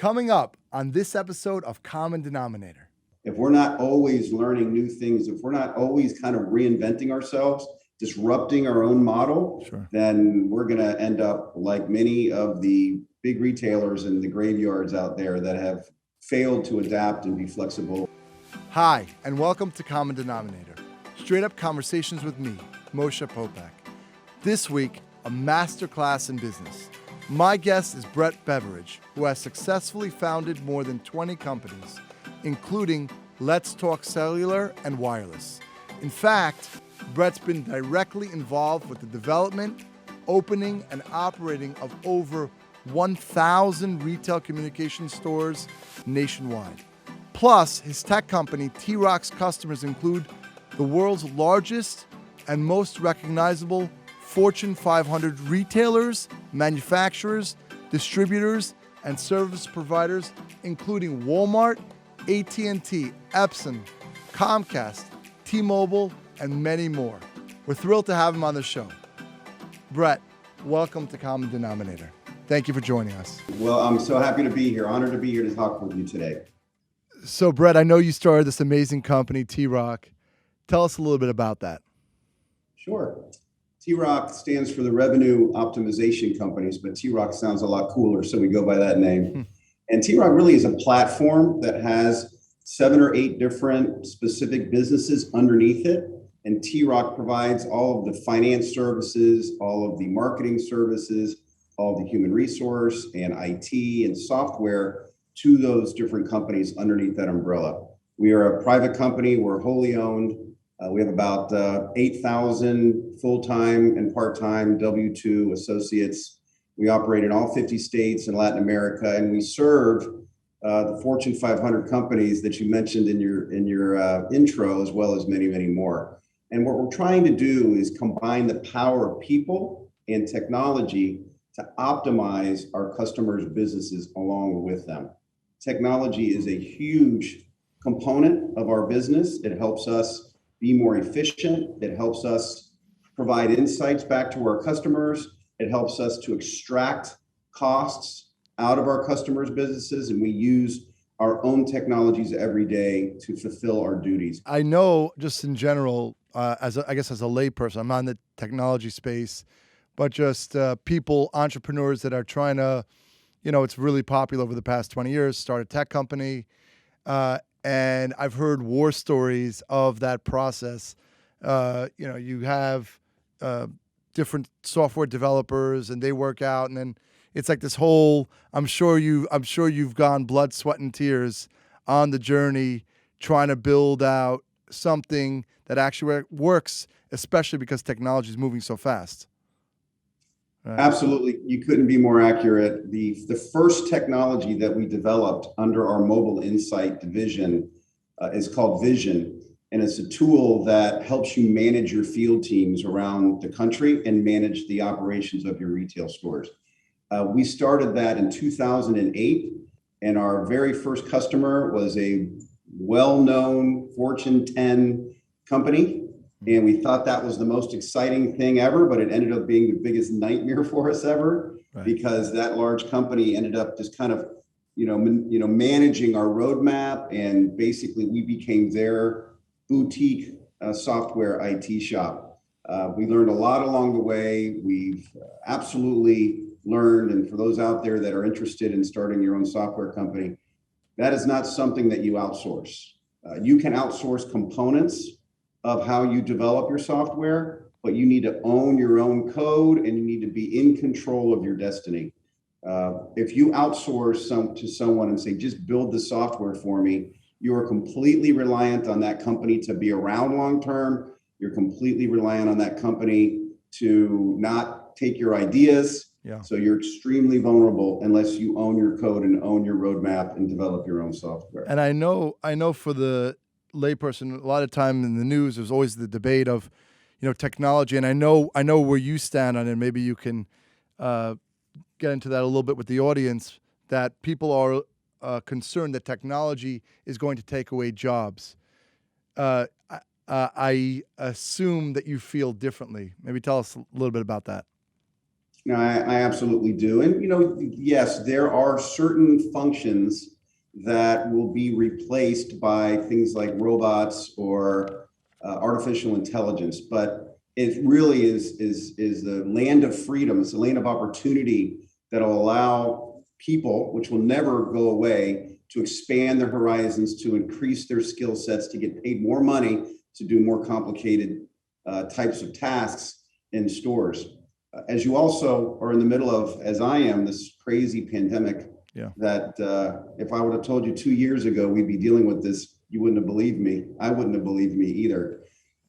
Coming up on this episode of Common Denominator. If we're not always learning new things, if we're not always kind of reinventing ourselves, disrupting our own model, then we're going to end up like many of the big retailers and the graveyards out there that have failed to adapt and be flexible. Hi, and welcome to Common Denominator. Straight up conversations with me, Moshe Popack. This week, a masterclass in business. My guest is Brett Beveridge, who has successfully founded more than 20 companies, including Talk Cellular and Wireless. In fact, Brett's been directly involved with the development, opening, and operating of over 1,000 retail communication stores nationwide. Plus, his tech company, T-ROC's customers include the world's largest and most recognizable Fortune 500 retailers, manufacturers, distributors, and service providers, including Walmart, AT&T, Epson, Comcast, T-Mobile, and many more. We're thrilled to have him on the show. Brett, welcome to Common Denominator. Thank you for joining us. Well, I'm so happy to be here. Honored to be here to talk with you today. So, Brett, I know you started this amazing company, T-ROC. Tell us a little bit about that. Sure. T-ROC stands for the Revenue Optimization Companies, but T-ROC sounds a lot cooler, so we go by that name. And T-ROC really is a platform that has 7 or 8 different specific businesses underneath it. And T-ROC provides all of the finance services, all of the marketing services, all of the human resource and IT and software to those different companies underneath that umbrella. We are a private company. We're wholly owned. We have about 8,000 full-time and part-time W-2 associates. We operate in all 50 states in Latin America, and we serve the Fortune 500 companies that you mentioned in your intro, as well as many, many more. And what we're trying to do is combine the power of people and technology to optimize our customers' businesses along with them. Technology is a huge component of our business. It helps us be more efficient. It helps us provide insights back to our customers. It helps us to extract costs out of our customers' businesses, and we use our own technologies every day to fulfill our duties. I know, just in general, as a layperson, I'm not in the technology space, but just people, entrepreneurs that are trying to, it's really popular over the past 20 years, start a tech company. And I've heard war stories of that process. You have different software developers, and they work out, and then it's like this whole. I'm sure you've gone blood, sweat, and tears on the journey trying to build out something that actually works, especially because technology is moving so fast. Right. Absolutely. You couldn't be more accurate. The first technology that we developed under our mobile insight division is called Vision. And it's a tool that helps you manage your field teams around the country and manage the operations of your retail stores. We started that in 2008. And our very first customer was a well-known Fortune 10 company. And we thought that was the most exciting thing ever, but it ended up being the biggest nightmare for us ever, right? Because that large company ended up just kind of, managing our roadmap, and basically we became their boutique software IT shop. We learned a lot along the way. We've absolutely learned, and for those out there that are interested in starting your own software company, that is not something that you outsource. You can outsource components of how you develop your software, but you need to own your own code, and you need to be in control of your destiny. If you outsource to someone and say, just build the software for me, you are completely reliant on that company to be around long-term. You're completely reliant on that company to not take your ideas. Yeah. So you're extremely vulnerable unless you own your code and own your roadmap and develop your own software. And I know for the layperson, a lot of time in the news, there's always the debate of, technology. And I know where you stand on it. Maybe you can get into that a little bit with the audience, that people are concerned that technology is going to take away jobs. I assume that you feel differently. Maybe tell us a little bit about that. No, I absolutely do. And, yes, there are certain functions that will be replaced by things like robots or artificial intelligence. But it really is the land of freedom. It's a land of opportunity that'll allow people, which will never go away, to expand their horizons, to increase their skill sets, to get paid more money to do more complicated types of tasks in stores. As you also are in the middle of, as I am, this crazy pandemic. Yeah. That if I would have told you 2 years ago we'd be dealing with this, you wouldn't have believed me. I wouldn't have believed me either.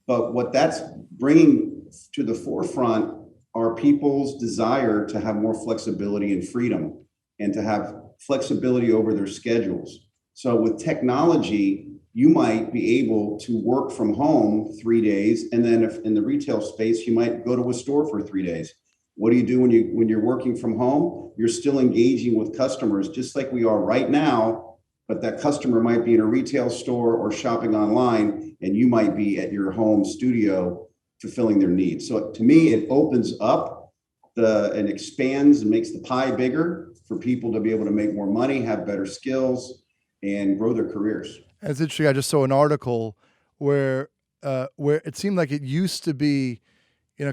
But what that's bringing to the forefront are people's desire to have more flexibility and freedom and to have flexibility over their schedules. So with technology, you might be able to work from home 3 days, and then if in the retail space, you might go to a store for 3 days. What do you do when you're working from home? You're still engaging with customers just like we are right now, but that customer might be in a retail store or shopping online, and you might be at your home studio fulfilling their needs. So to me, it opens up and expands and makes the pie bigger for people to be able to make more money, have better skills, and grow their careers. It's interesting. I just saw an article where it seemed like it used to be,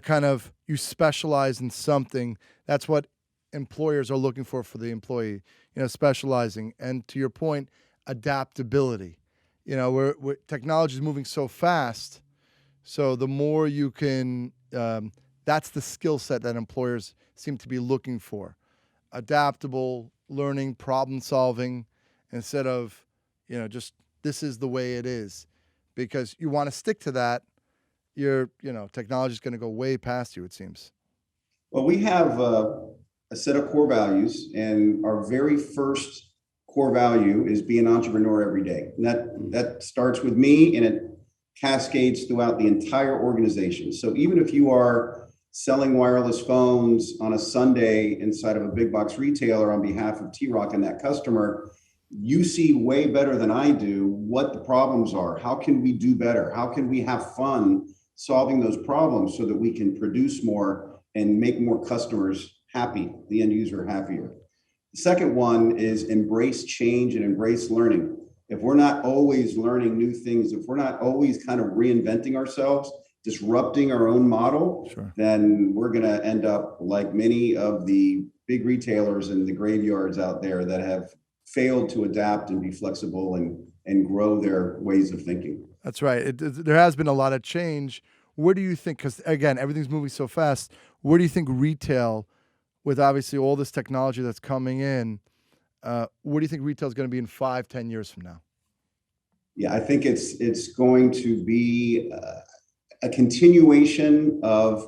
kind of you specialize in something. That's what employers are looking for the employee, specializing. And to your point, adaptability. Where technology is moving so fast, so the more you can, that's the skill set that employers seem to be looking for. Adaptable, learning, problem solving, instead of, just this is the way it is, because you want to stick to that. Technology is going to go way past you, it seems. Well, we have a set of core values, and our very first core value is be an entrepreneur every day. And that starts with me, and it cascades throughout the entire organization. So even if you are selling wireless phones on a Sunday inside of a big box retailer on behalf of T-ROC and that customer, you see way better than I do what the problems are. How can we do better? How can we have fun solving those problems so that we can produce more and make more customers happy, the end user happier? The second one is embrace change and embrace learning. If we're not always learning new things, if we're not always kind of reinventing ourselves, disrupting our own model, Sure. Then we're going to end up like many of the big retailers and the graveyards out there that have failed to adapt and be flexible and grow their ways of thinking. That's right. There has been a lot of change. Where do you think, because again, everything's moving so fast, where do you think retail, with obviously all this technology that's coming in, where do you think retail is going to be in 5-10 years from now? Yeah, I think it's going to be a continuation of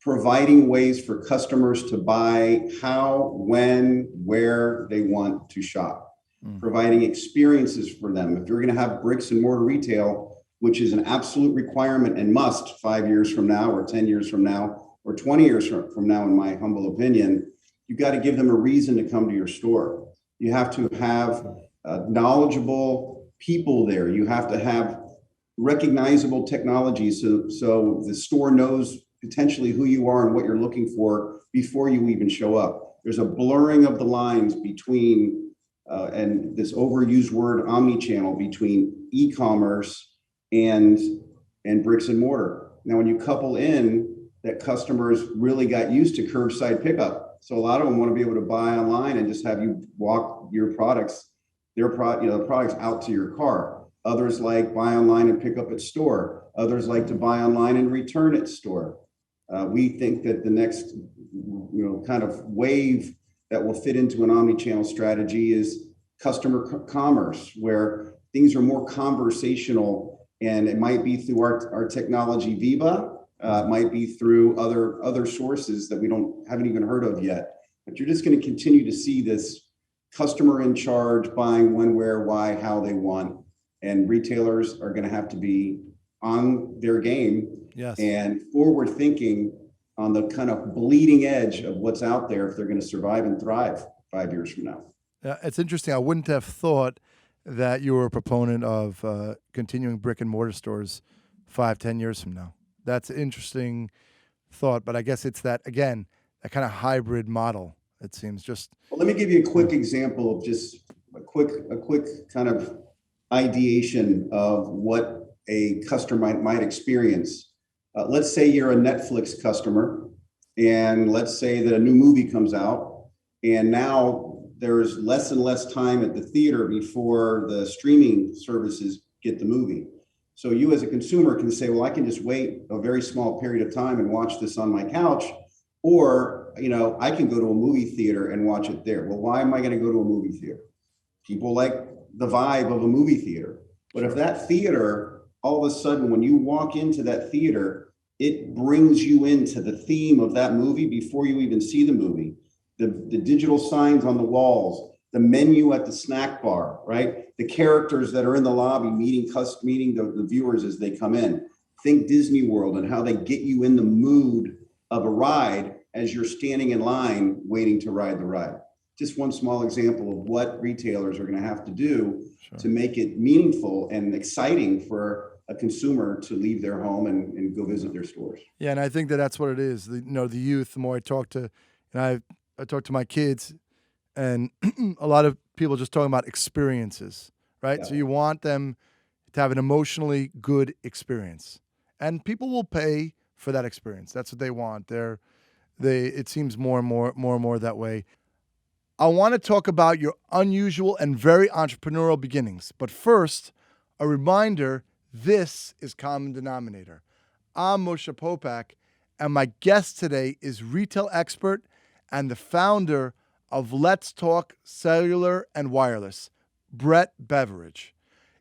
providing ways for customers to buy how, when, where they want to shop, providing experiences for them. If you're going to have bricks and mortar retail, which is an absolute requirement and must 5 years from now or 10 years from now or 20 years from now, in my humble opinion, you've got to give them a reason to come to your store. You have to have knowledgeable people there. You have to have recognizable technology so the store knows potentially who you are and what you're looking for before you even show up. There's a blurring of the lines between, and this overused word, omni-channel, between e-commerce and bricks and mortar. Now, when you couple in that customers really got used to curbside pickup, so a lot of them want to be able to buy online and just have you walk your products, the products out to your car. Others like buy online and pick up at store. Others like to buy online and return at store. We think that the next, kind of wave that will fit into an omni-channel strategy is customer commerce, where things are more conversational, and it might be through our technology, Viva. It might be through other sources that we haven't even heard of yet. But you're just going to continue to see this customer in charge, buying when, where, why, how they want. And retailers are going to have to be on their game. Yes. And forward thinking on the kind of bleeding edge of what's out there if they're going to survive and thrive 5 years from now. It's interesting. I wouldn't have thought that you were a proponent of continuing brick and mortar stores 5-10 years from now. That's an interesting thought, but I guess it's that, again, that kind of hybrid model, it seems. Just Well, let me give you a quick example of just a quick kind of ideation of what a customer might experience. Let's say you're a Netflix customer, and let's say that a new movie comes out, and now there's less and less time at the theater before the streaming services get the movie. So you as a consumer can say, well, I can just wait a very small period of time and watch this on my couch, or I can go to a movie theater and watch it there. Well, why am I going to go to a movie theater? People like the vibe of a movie theater. But if that theater, all of a sudden, when you walk into that theater, it brings you into the theme of that movie before you even see the movie. The digital signs on the walls, the menu at the snack bar, right? The characters that are in the lobby meeting the viewers as they come in. Think Disney World and how they get you in the mood of a ride as you're standing in line waiting to ride the ride. Just one small example of what retailers are going to have to do to make it meaningful and exciting for a consumer to leave their home and go visit their stores. Yeah, and I think that's what it is. The youth. The more I talk to, and I talk to my kids, and a lot of people just talking about experiences, right? Yeah. So you want them to have an emotionally good experience, and people will pay for that experience. That's what they want. It seems more and more that way. I want to talk about your unusual and very entrepreneurial beginnings. But first, a reminder, this is Common Denominator. I'm Moshe Popack, and my guest today is retail expert and the founder of Let's Talk Cellular and Wireless, Brett Beveridge.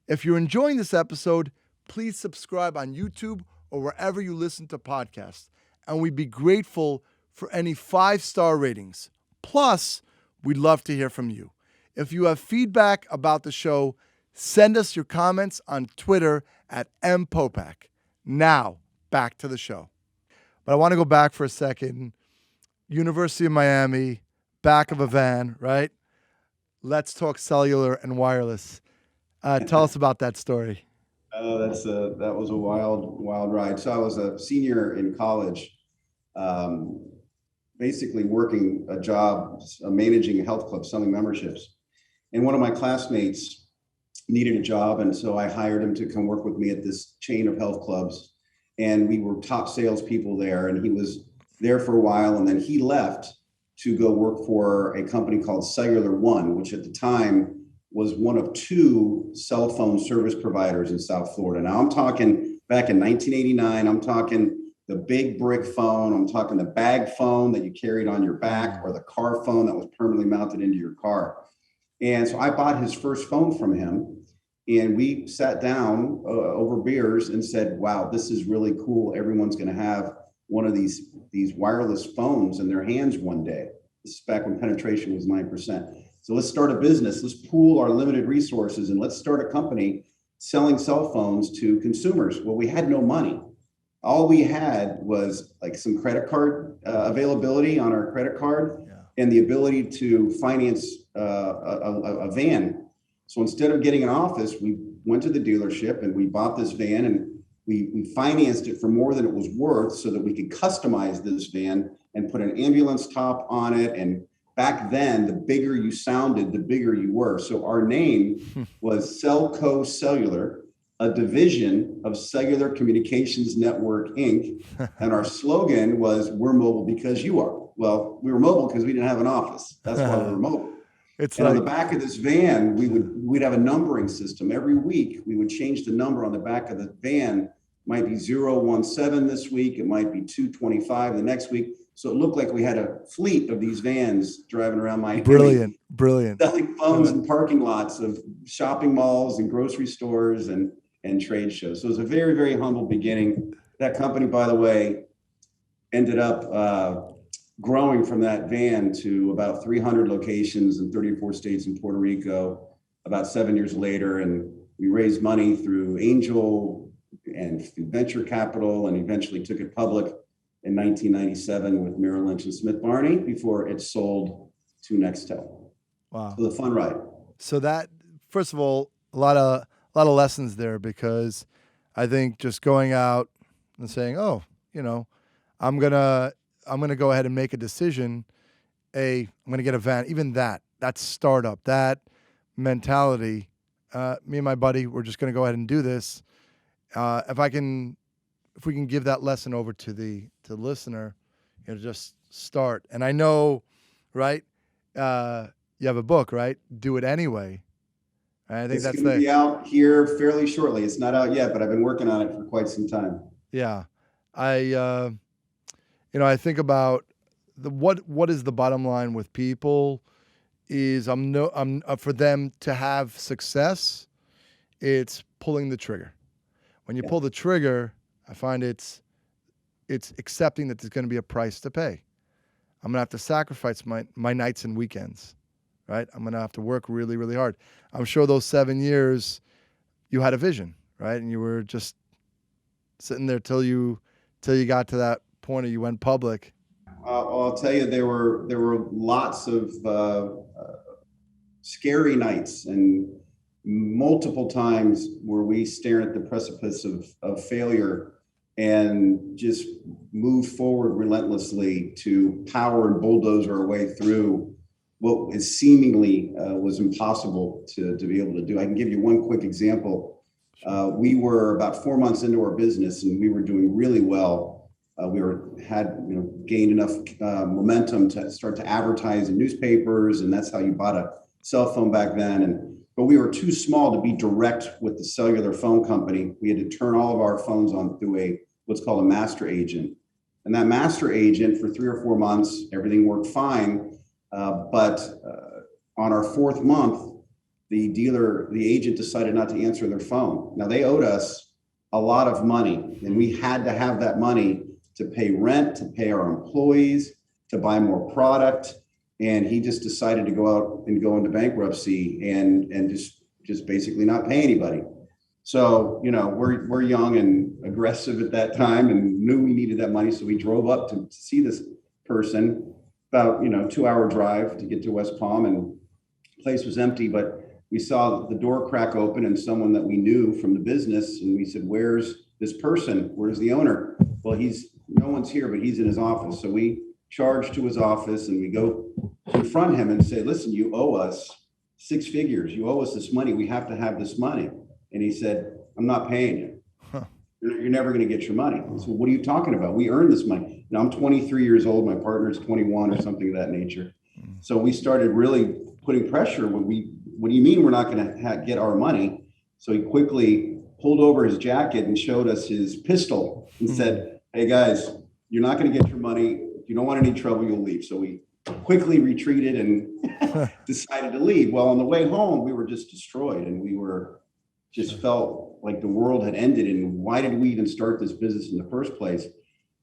If you're enjoying this episode, please subscribe on YouTube or wherever you listen to podcasts, and we'd be grateful for any 5-star ratings. Plus, we'd love to hear from you. If you have feedback about the show, send us your comments on Twitter at @mpopack. Now, back to the show. But I want to go back for a second. University of Miami, back of a van, right? Let's Talk Cellular and Wireless. Tell us about that story. Oh, that was a wild ride. So I was a senior in college, basically working a job, managing a health club, selling memberships. And one of my classmates needed a job, and so I hired him to come work with me at this chain of health clubs. And we were top salespeople there, and he was there for a while, and then he left to go work for a company called Cellular One, which at the time was one of 2 cell phone service providers in South Florida. Now I'm talking back in 1989, I'm talking the big brick phone, I'm talking the bag phone that you carried on your back, or the car phone that was permanently mounted into your car. And so I bought his first phone from him, and we sat down over beers and said, wow, this is really cool. Everyone's going to have one of these wireless phones in their hands one day. This is back when penetration was 9%. So let's start a business. Let's pool our limited resources and let's start a company selling cell phones to consumers. Well, we had no money. All we had was like some credit card availability on our credit card, and the ability to finance a van. So instead of getting an office, we went to the dealership and we bought this van, and we financed it for more than it was worth so that we could customize this van and put an ambulance top on it. And back then, the bigger you sounded, the bigger you were. So our name was Celco Cellular, a division of Cellular Communications Network, Inc. And our slogan was, we're mobile because you are. Well, we were mobile because we didn't have an office. That's why we were mobile. On the back of this van, we'd have a numbering system. Every week, we would change the number on the back of the van. It might be 017 this week. It might be 225 the next week. So it looked like we had a fleet of these vans driving around Miami. Brilliant. Selling phones in parking lots of shopping malls and grocery stores and trade shows. So it was a very, very humble beginning. That company, by the way, ended up growing from that van to about 300 locations in 34 states in Puerto Rico about 7 years later. And we raised money through angel and through venture capital, and eventually took it public in 1997 with Merrill Lynch and Smith Barney before it sold to Nextel. Wow. So the fun ride. So that, first of all, a lot of lessons there, because I think just going out and saying, oh, I'm going to I'm going to go ahead and make a decision. I'm going to get a van. Even that startup, that mentality. Me and my buddy, we're just going to go ahead and do this. If we can give that lesson over to the listener, just start. And I know, right? You have a book, right? Do it anyway. I think it's going to be out here fairly shortly. It's not out yet, but I've been working on it for quite some time. Yeah, I think about what is the bottom line with people is I'm for them to have success. It's pulling the trigger. When you pull the trigger, I find it's accepting that there's going to be a price to pay. I'm going to have to sacrifice my nights and weekends, right? I'm going to have to work really, really hard. I'm sure those 7 years you had a vision, right? And you were just sitting there till you got to that point or you went public. I'll tell you, there were lots of scary nights and multiple times where we stare at the precipice of failure and just move forward relentlessly to power and bulldoze our way through what is seemingly was impossible to be able to do. I can give you one quick example. We were about 4 months into our business and we were doing really well. We had gained enough momentum to start to advertise in newspapers, and that's how you bought a cell phone back then. But we were too small to be direct with the cellular phone company. We had to turn all of our phones on through what's called a master agent. And that master agent, for 3 or 4 months, everything worked fine. But on our 4th month, the agent decided not to answer their phone. Now, they owed us a lot of money, and we had to have that money to pay rent, to pay our employees, to buy more product. And he just decided to go out and go into bankruptcy and just basically not pay anybody. So, we're young and aggressive at that time and knew we needed that money. So we drove up to see this person, about, 2-hour drive to get to West Palm, and the place was empty, but we saw the door crack open and someone that we knew from the business. And we said, "Where's this person? Where's the owner?" "Well, no one's here, but he's in his office." So we charge to his office and we go confront him and say, "Listen, you owe us 6 figures. You owe us this money. We have to have this money." And he said, "I'm not paying you. You're never going to get your money." I said, "What are you talking about? We earned this money." Now, I'm 23 years old. My partner's 21 or something of that nature. So we started really putting pressure. What do you mean we're not going to get our money? So he quickly pulled over his jacket and showed us his pistol and said, "Hey guys, you're not going to get your money. If you don't want any trouble, you'll leave." So we quickly retreated and decided to leave. Well, on the way home, we were just destroyed, and we just felt like the world had ended. And why did we even start this business in the first place?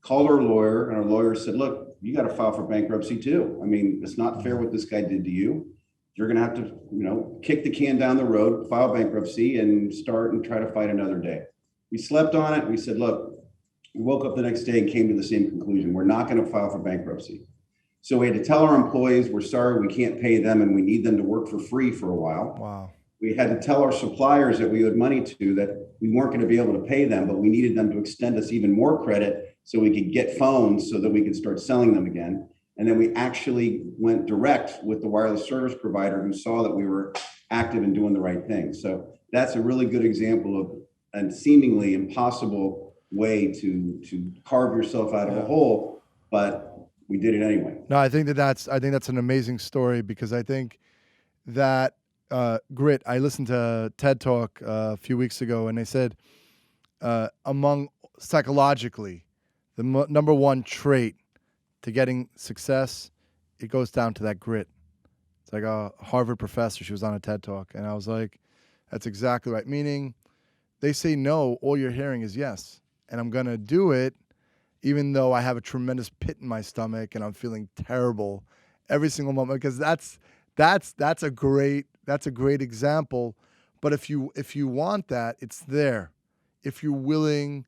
Called our lawyer, and our lawyer said, "Look, you got to file for bankruptcy too. I mean, it's not fair what this guy did to you. You're going to have to, kick the can down the road, file bankruptcy, and start and try to fight another day." We slept on it. We said, "Look," we woke up the next day and came to the same conclusion. We're not going to file for bankruptcy. So we had to tell our employees, we're sorry, we can't pay them, and we need them to work for free for a while. Wow. We had to tell our suppliers that we owed money to, that we weren't going to be able to pay them, but we needed them to extend us even more credit so we could get phones so that we could start selling them again. And then we actually went direct with the wireless service provider who saw that we were active and doing the right thing. So that's a really good example of a seemingly impossible way to carve yourself out of a hole, but we did it anyway. No, I think that's an amazing story, because I think that grit. I listened to TED Talk a few weeks ago, and they said among psychologically, the number one trait to getting success, it goes down to that grit. It's like a Harvard professor, she was on a TED Talk, and I was like, that's exactly right. Meaning, they say no, all you're hearing is yes. And I'm going to do it even though I have a tremendous pit in my stomach and I'm feeling terrible every single moment, because that's a great example. But if you want that, it's there. If you're willing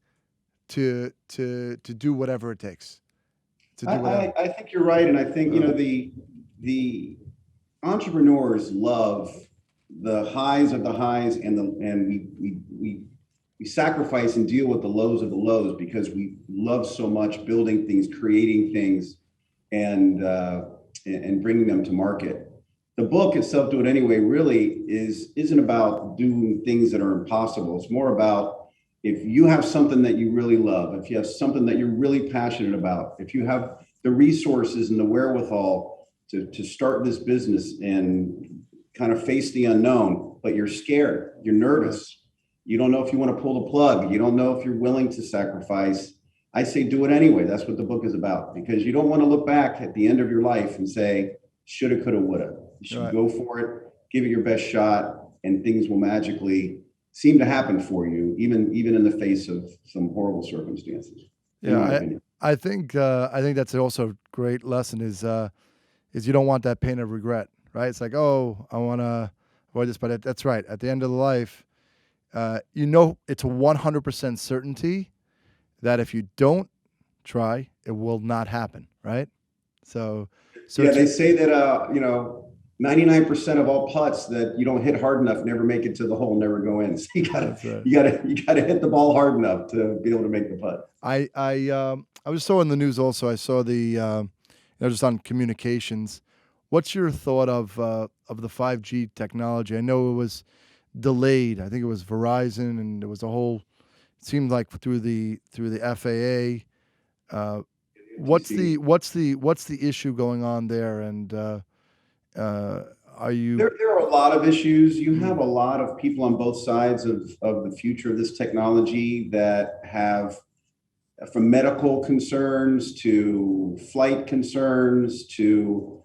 to do whatever it takes. I think you're right, and I think the entrepreneurs love the highs of the highs, and we we sacrifice and deal with the lows of the lows because we love so much building things, creating things, and bringing them to market. The book itself, Do It Anyway, really isn't about doing things that are impossible. It's more about if you have something that you really love, if you have something that you're really passionate about, if you have the resources and the wherewithal to start this business and kind of face the unknown, but you're scared, you're nervous, you don't know if you want to pull the plug, you don't know if you're willing to sacrifice, I say do it anyway. That's what the book is about, because you don't want to look back at the end of your life and say, shoulda, coulda, woulda. You should go for it, give it your best shot, and things will magically seem to happen for you, even in the face of some horrible circumstances. Yeah, I think that's also a great lesson is you don't want that pain of regret, right? It's like, oh, I want to avoid this, but that's right. At the end of the life, it's a 100% certainty that if you don't try, it will not happen, right? So yeah, they say that 99% of all putts that you don't hit hard enough never make it to the hole, never go in. So you gotta hit the ball hard enough to be able to make the putt. I was saw in the news also. I saw the just on communications. What's your thought of the 5G technology? I know it was delayed. I think it was Verizon, and there was a whole. It seemed like through the FAA. What's the issue going on there? And are you? There are a lot of issues. You have a lot of people on both sides of the future of this technology that have, from medical concerns to flight concerns to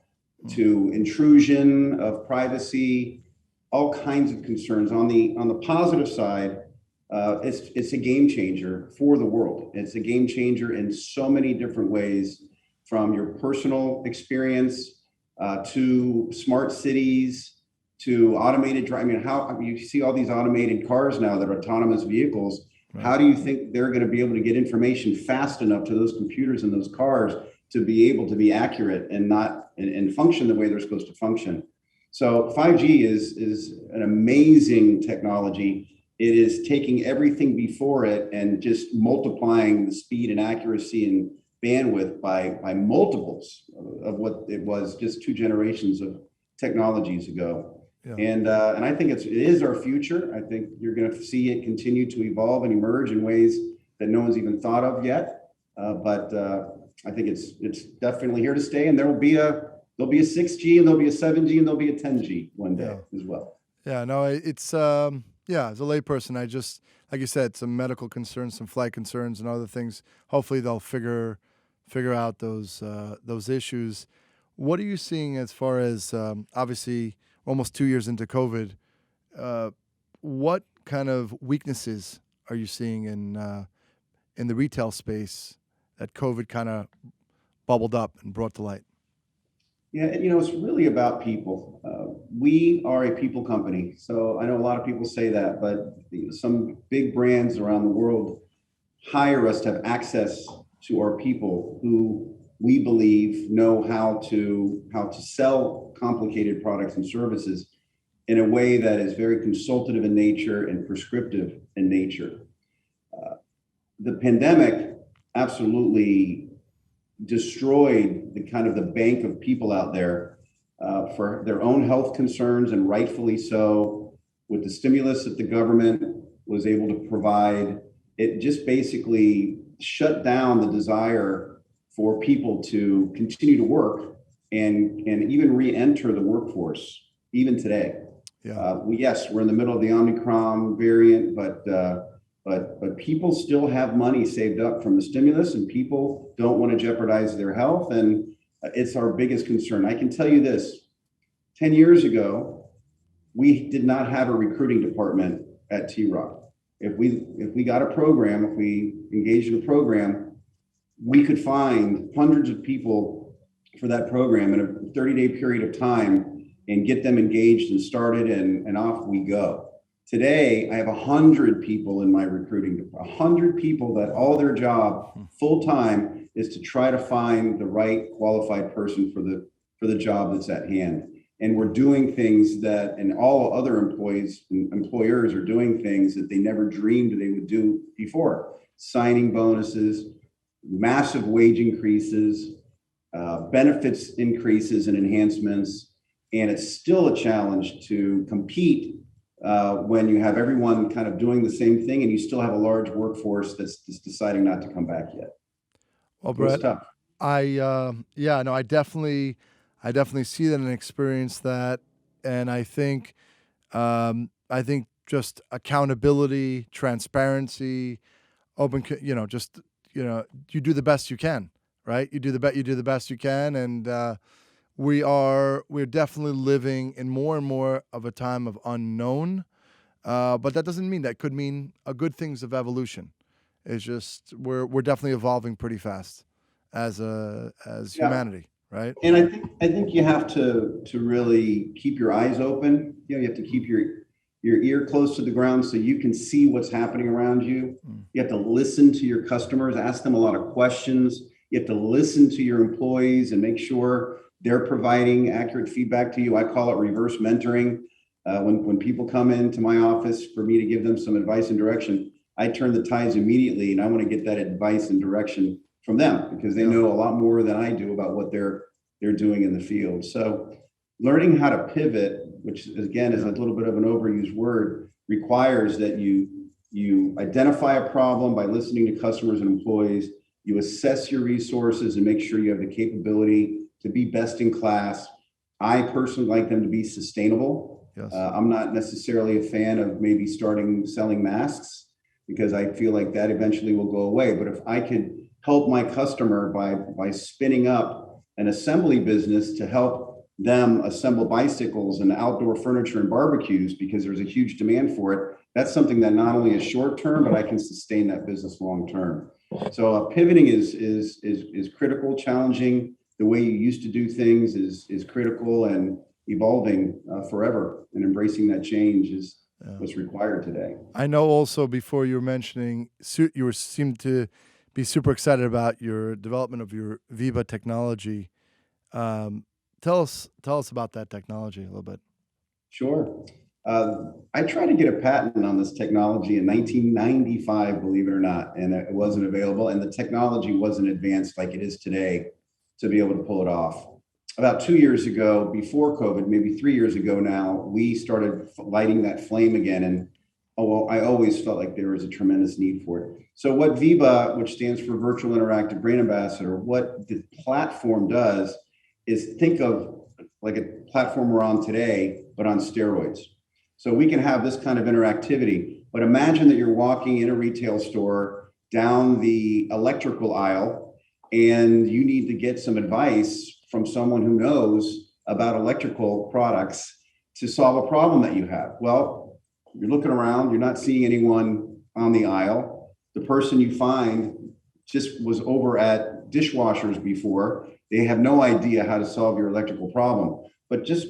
intrusion of privacy, all kinds of concerns. On the positive side, it's a game changer for the world. It's a game changer in so many different ways, from your personal experience to smart cities to automated driving. How you see all these automated cars now that are autonomous vehicles. Right. How do you think they're going to be able to get information fast enough to those computers in those cars to be able to be accurate and function the way they're supposed to function? So 5G is an amazing technology. It is taking everything before it and just multiplying the speed and accuracy and bandwidth by multiples of what it was just 2 generations of technologies ago. Yeah. And I think it is our future. I think you're going to see it continue to evolve and emerge in ways that no one's even thought of yet. But I think it's definitely here to stay. And there'll be a 6G, and there'll be a 7G, and there'll be a 10G one day as well. Yeah, no, it's as a layperson, I just, like you said, some medical concerns, some flight concerns, and other things. Hopefully, they'll figure out those issues. What are you seeing as far as obviously almost 2 years into COVID? What kind of weaknesses are you seeing in the retail space that COVID kind of bubbled up and brought to light? Yeah, it's really about people. We are a people company. So I know a lot of people say that, but some big brands around the world hire us to have access to our people who we believe know how to sell complicated products and services in a way that is very consultative in nature and prescriptive in nature. The pandemic absolutely destroyed the bank of people out there for their own health concerns, and rightfully so. With the stimulus that the government was able to provide, it just basically shut down the desire for people to continue to work and even re-enter the workforce even today. Yeah. We're in the middle of the Omicron variant, but people still have money saved up from the stimulus, and people don't want to jeopardize their health. And it's our biggest concern. I can tell you this, 10 years ago, we did not have a recruiting department at T-ROC. If we got a program, if we engaged in a program, we could find hundreds of people for that program in a 30-day period of time and get them engaged and started, and off we go. Today, I have 100 people in my recruiting department, 100 people that all their job full time is to try to find the right qualified person for the job that's at hand. And we're doing things that, and all other employees and employers are doing things that they never dreamed they would do before. Signing bonuses, massive wage increases, benefits increases and enhancements. And it's still a challenge to compete when you have everyone kind of doing the same thing and you still have a large workforce that's deciding not to come back yet. Well, Brett, tough. I definitely see that and experience that, and I think just accountability, transparency, you do the best you can, right? You do the best you can, and we're definitely living in more and more of a time of unknown, but that doesn't mean, that could mean good things of evolution. It's just we're definitely evolving pretty fast as humanity, right? And I think you have to really keep your eyes open. You have to keep your ear close to the ground so you can see what's happening around you. You have to listen to your customers, ask them a lot of questions. You have to listen to your employees and make sure they're providing accurate feedback to you. I call it reverse mentoring. When people come into my office for me to give them some advice and direction, I turn the tides immediately, and I want to get that advice and direction from them because they know a lot more than I do about what they're doing in the field. So learning how to pivot, which again is a little bit of an overused word, requires that you identify a problem by listening to customers and employees, you assess your resources and make sure you have the capability to be best in class. I personally like them to be sustainable. Yes. I'm not necessarily a fan of maybe starting selling masks because I feel like that eventually will go away. But if I could help my customer by spinning up an assembly business to help them assemble bicycles and outdoor furniture and barbecues because there's a huge demand for it, that's something that not only is short term, but I can sustain that business long term. So pivoting is critical. Challenging the way you used to do things is critical, and evolving forever and embracing that change is what's required today. I know also before you were mentioning, seemed to be super excited about your development of your Viva technology. Tell us about that technology a little bit. Sure. I tried to get a patent on this technology in 1995, believe it or not, and it wasn't available. And the technology wasn't advanced like it is today to be able to pull it off. About 2 years ago, before COVID, maybe 3 years ago now, we started lighting that flame again. And I always felt like there was a tremendous need for it. So what Viva, which stands for Virtual Interactive Brain Ambassador, what the platform does is think of like a platform we're on today, but on steroids. So we can have this kind of interactivity, but imagine that you're walking in a retail store down the electrical aisle and you need to get some advice from someone who knows about electrical products to solve a problem that you have. Well, you're looking around, you're not seeing anyone on the aisle. The person you find just was over at dishwashers before. They have no idea how to solve your electrical problem. But just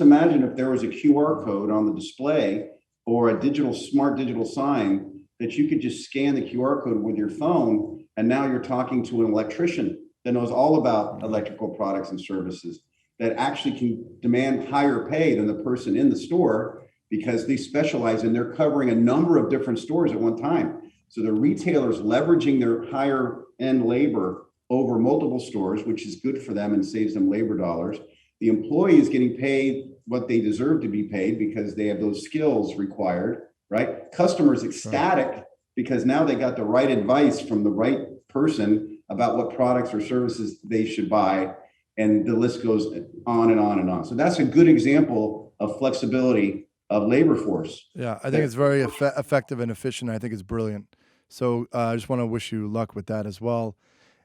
imagine if there was a QR code on the display or a smart digital sign that you could just scan the QR code with your phone, and now you're talking to an electrician that knows all about electrical products and services, that actually can demand higher pay than the person in the store because they specialize and they're covering a number of different stores at one time. So the retailers leveraging their higher end labor over multiple stores, which is good for them and saves them labor dollars. The employee is getting paid what they deserve to be paid because they have those skills required, right? Customers ecstatic because now they got the right advice from the right person about what products or services they should buy. And the list goes on and on and on. So that's a good example of flexibility of labor force. Yeah, I think it's very effective and efficient. I think it's brilliant. So I just want to wish you luck with that as well.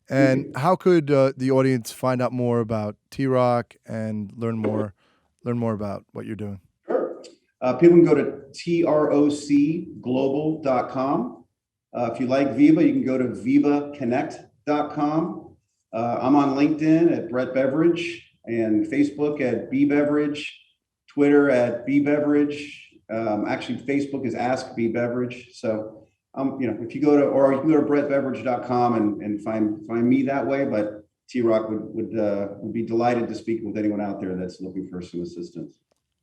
And how could the audience find out more about T-ROC and learn more about what you're doing? Sure. People can go to trocglobal.com. If you like Viva, you can go to vivaconnect.com. I'm on LinkedIn at Brett Beveridge and Facebook at B Beveridge, Twitter at B Beveridge. Actually, Facebook is Ask B Beveridge. So, if you go to, or you can go to brettbeveridge.com and find me that way. But T-ROC would be delighted to speak with anyone out there that's looking for some assistance.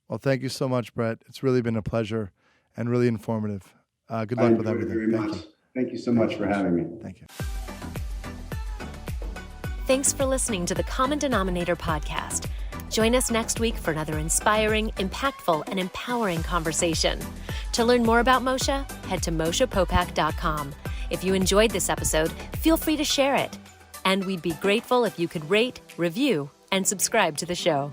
Well, thank you so much, Brett. It's really been a pleasure and really informative. Good luck with everything. Very much. Thank you so much for having me. Thank you. Thanks for listening to the Common Denominator podcast. Join us next week for another inspiring, impactful, and empowering conversation. To learn more about Moshe, head to MoshePopack.com. If you enjoyed this episode, feel free to share it. And we'd be grateful if you could rate, review, and subscribe to the show.